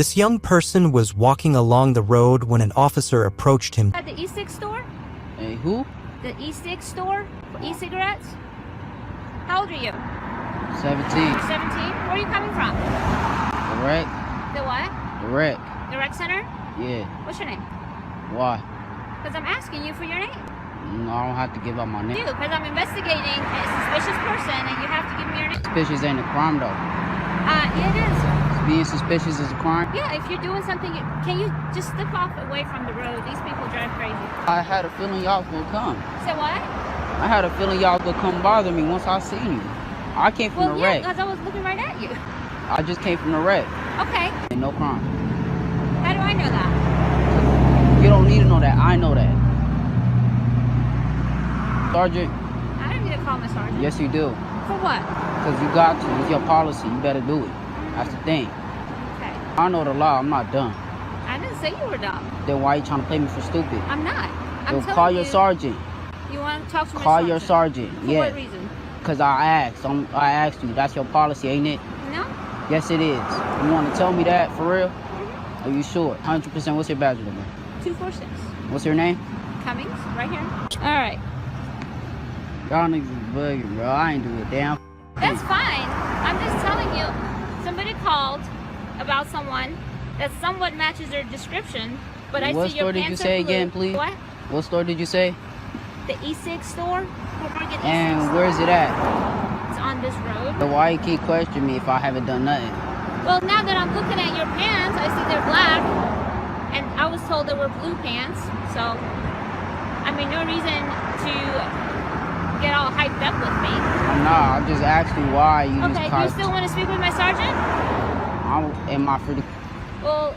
This young person was walking along the road when an officer approached him. At the e-cig store? Hey, who? The e-cig store for e-cigarettes? How old are you? 17. 17? Where are you coming from? The wreck? The what? The wreck. The rec center? Yeah. What's your name? Why? Because I'm asking you for your name. No, I don't have to give up my name. You, because I'm investigating a suspicious person and you have to give me your name. Suspicious ain't a crime, though. Yeah, it is. Being suspicious is a crime? Yeah, if you're doing something, can you just step off away from the road? These people drive crazy. I had a feeling y'all would come. So what? I had a feeling y'all would come bother me once I seen you. I came from the wreck. Because I was looking right at you. I just came from the wreck. Okay. Ain't no crime. How do I know that? You don't need to know that. I know that. Sergeant? I don't need to call my sergeant. Yes, you do. For what? Because you got to. It's your policy. You better do it. That's the thing. Okay. I know the law. I'm not dumb. I didn't say you were dumb. Then why are you trying to play me for stupid? I'm not. Then call your sergeant. You want to talk to my sergeant? Call your sergeant. For what reason? Because I asked. I asked you. That's your policy, ain't it? No. Yes, it is. You want to tell me that for real? Are you sure? 100%. What's your badge number? 246. What's your name? Cummings, right here. All right. Y'all niggas is bugging, bro. I ain't do a damn. That's fine. I'm just telling you. Somebody called about someone that somewhat matches their description, but I see your pants are blue. What store did you say again, please? What? What store did you say? The e-cig store. And where's it at? It's on this road. So why you keep questioning me if I haven't done nothing? Well, now that I'm looking at your pants, I see they're black, and I was told they were blue pants, so, I mean, no reason to get all hyped up with me. Nah, I just asked you why you Okay, do you still want to speak with my sergeant? Am I free to... Well,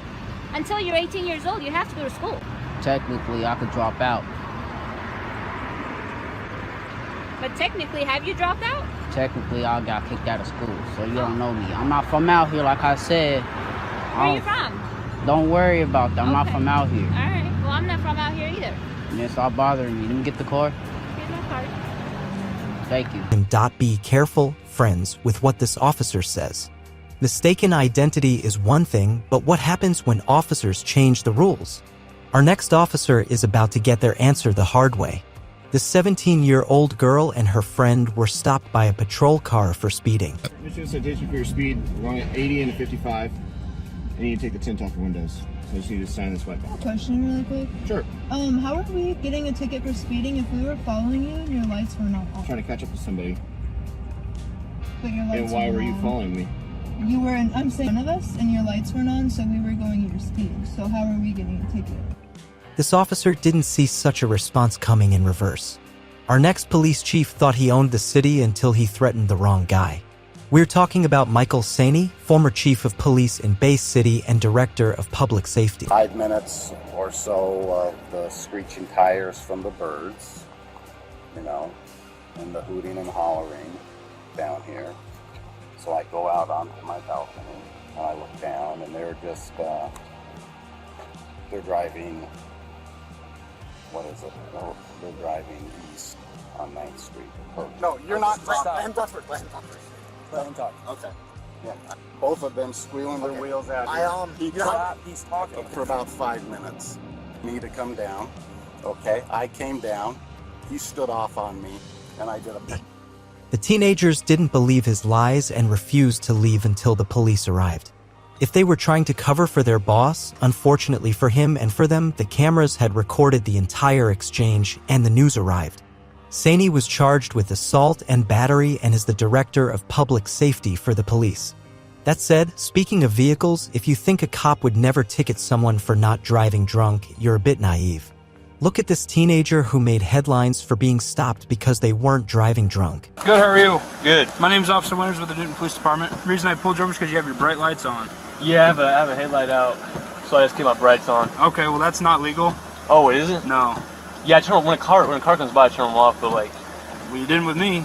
until you're 18 years old, you have to go to school. Technically, I could drop out. But technically, have you dropped out? Technically, I got kicked out of school, so you don't know me. I'm not from out here, like I said. Where are you from? Don't worry about that. I'm not from out here. All right. Well, I'm not from out here either. And then stop bothering me. Let me get the car. Here's my card. Thank you. Be careful, friends, with what this officer says. Mistaken identity is one thing, but what happens when officers change the rules? Our next officer is about to get their answer the hard way. The 17-year-old girl and her friend were stopped by a patrol car for speeding. Mission citation for your speed, going at 80 and a 55. And you need to take the tint off the windows. So I just need to sign this white box. Question really quick. Sure. How are we getting a ticket for speeding if we were following you and your lights were not on? Trying to catch up with somebody. But your lights And why were you on. following me? You were in, I'm saying, one of us, and your lights weren't on, so we were going at your speed. So how are we getting a ticket? This officer didn't see such a response coming in reverse. Our next police chief thought he owned the city until he threatened the wrong guy. We're talking about Michael Saney, former chief of police in Bay City and director of public safety. 5 minutes or so of the screeching tires from the birds, and the hooting and hollering down here. So I go out onto my balcony and I look down, and they're just, they're driving, what is it? They're driving east on 9th Street. No, you're not. Let him talk first. Let him talk. Okay. Yeah. Both of them squealing their wheels out. He's talking for about 5 minutes. Me to come down. Okay. I came down. He stood off on me, and I did a... The teenagers didn't believe his lies and refused to leave until the police arrived. If they were trying to cover for their boss, unfortunately for him and for them, the cameras had recorded the entire exchange and the news arrived. Saney was charged with assault and battery and is the director of public safety for the police. That said, speaking of vehicles, if you think a cop would never ticket someone for not driving drunk, you're a bit naive. Look at this teenager who made headlines for being stopped because they weren't driving drunk. Good, how are you? Good. My name's Officer Winters with the Newton Police Department. The reason I pulled you over is because you have your bright lights on. Yeah, I have a headlight out, so I just keep my brights on. Okay, well that's not legal. Oh, it isn't? No. Yeah, I turn when a car comes by, I turn them off, but like... Well, you didn't with me.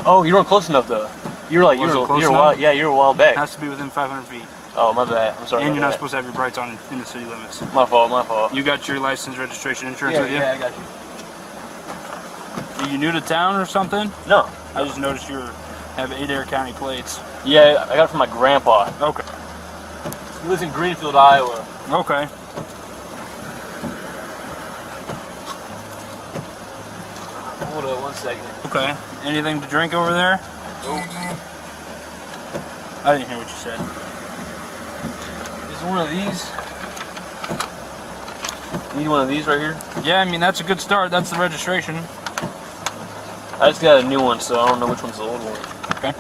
Oh, you weren't close enough though. You were like, you were a while back. It has to be within 500 feet. Oh, my bad. I'm sorry. And you're not supposed to have your brights on in the city limits. My fault. You got your license, registration, insurance with you? Yeah, I got you. Are you new to town or something? No. I just noticed you have Adair County plates. Yeah, I got it from my grandpa. Okay. He lives in Greenfield, Iowa. Okay. Hold on 1 second. Okay. Anything to drink over there? Nope. I didn't hear what you said. Is one of these? Need one of these right here? Yeah, I mean, that's a good start. That's the registration. I just got a new one, so I don't know which one's the old one. Okay.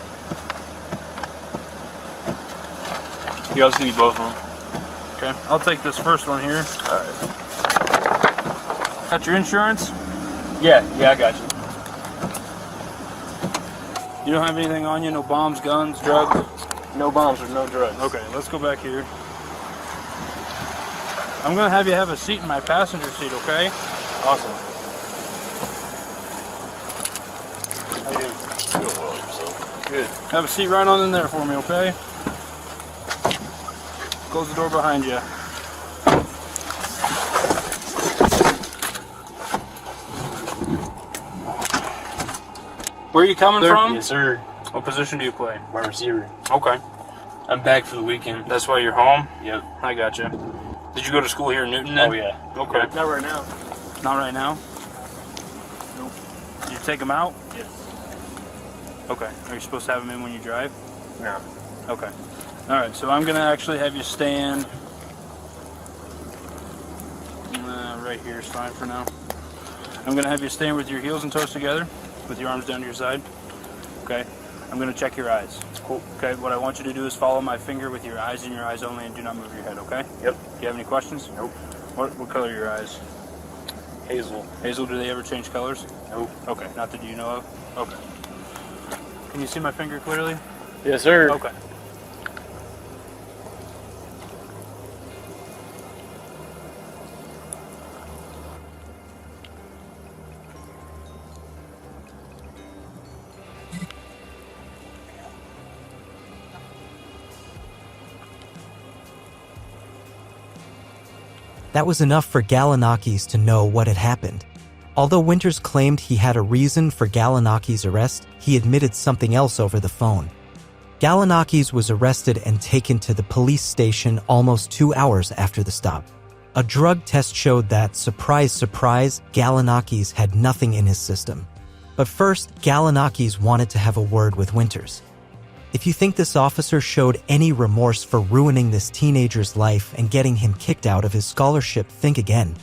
Here, I'll just give you both of them. Okay. I'll take this first one here. Alright. Got your insurance? Yeah, I got you. You don't have anything on you? No bombs, guns, drugs? No bombs or no drugs. Okay, let's go back here. I'm gonna have you have a seat in my passenger seat, okay? Awesome. How you doing? Doing well yourself. Good. Have a seat right on in there for me, okay? Close the door behind you. Where are you coming from? Yes, sir. What position do you play? Wide receiver. Okay. I'm back for the weekend. That's why you're home? Yep. I gotcha. Did you go to school here in Newton then? Oh, yeah. Okay. Not right now. Not right now? Nope. Did you take them out? Yes. Okay. Are you supposed to have them in when you drive? No. Okay. Alright, so I'm going to actually have you stand right here is fine for now. I'm going to have you stand with your heels and toes together, with your arms down to your side. Okay. I'm going to check your eyes. Cool. Okay, what I want you to do is follow my finger with your eyes and your eyes only and do not move your head, okay? Yep. Do you have any questions? Nope. What color are your eyes? Hazel. Hazel, do they ever change colors? Nope. Okay, not that you know of? Okay. Can you see my finger clearly? Yes, sir. Okay. That was enough for Galanakis to know what had happened. Although Winters claimed he had a reason for Galanakis' arrest, he admitted something else over the phone. Galanakis was arrested and taken to the police station almost 2 hours after the stop. A drug test showed that, surprise, surprise, Galanakis had nothing in his system. But first, Galanakis wanted to have a word with Winters. If you think this officer showed any remorse for ruining this teenager's life and getting him kicked out of his scholarship, think again.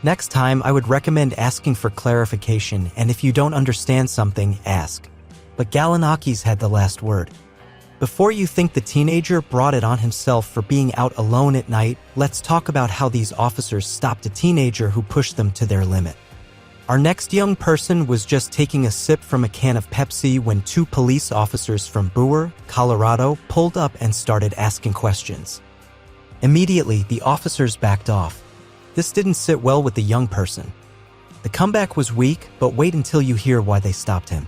Next time, I would recommend asking for clarification, and if you don't understand something, ask. But Galanakis had the last word. Before you think the teenager brought it on himself for being out alone at night, let's talk about how these officers stopped a teenager who pushed them to their limit. Our next young person was just taking a sip from a can of Pepsi when 2 police officers from Brewer, Colorado, pulled up and started asking questions. Immediately, the officers backed off. This didn't sit well with the young person. The comeback was weak, but wait until you hear why they stopped him.